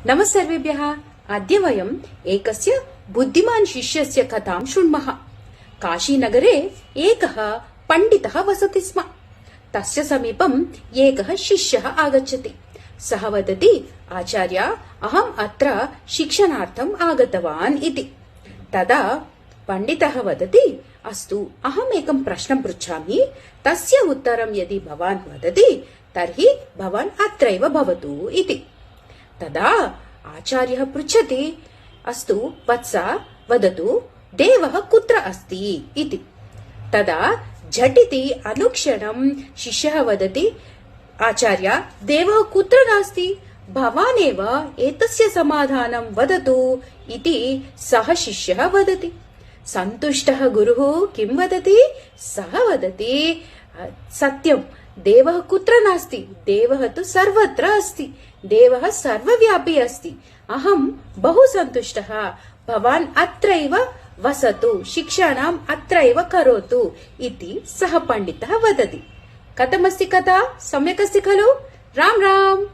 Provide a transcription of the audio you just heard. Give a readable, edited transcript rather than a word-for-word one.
नमस्सर्वेभ्यः। अद्य वयम् एकस्य बुद्धिमान् शिष्यस्य कथां शृण्मः। काशीनगरे एकः पण्डितः वसति स्म। तस्य समीपम् एकः शिष्यः आगच्छति। सः वदति, आचार्य, अहम् अत्र शिक्षणार्थम् आगतवान् इति। तदा पण्डितः वदति, अस्तु, अहम् एकं प्रश्नं पृच्छामि। तस्य उत्तरं यदि भवान् वदति तर्हि भवान् अत्रैव भवतु इति। तदा आचार्यः पृच्छति, अस्तु वत्स, वदतु, देवः कुत्र अस्ति इति। तदा झटिति अनुक्षणं शिष्यः वदति, आचार्य, देवः कुत्र नास्ति, भवान् एव एतस्य समाधानं वदतु इति सः शिष्यः वदति। सन्तुष्टः गुरुः किं वदति? सः वदति, सत्यं, देवः कुत्र नास्ति, देवः तु सर्वत्र अस्ति, देवः सर्वव्यापी अस्ति। अहं बहु सन्तुष्टः, भवान् अत्रैव वसतु, शिक्षाणाम् अत्रैव करोतु इति सः पण्डितः वदति। कथमस्ति कथा? सम्यक् अस्ति खलु? राम राम।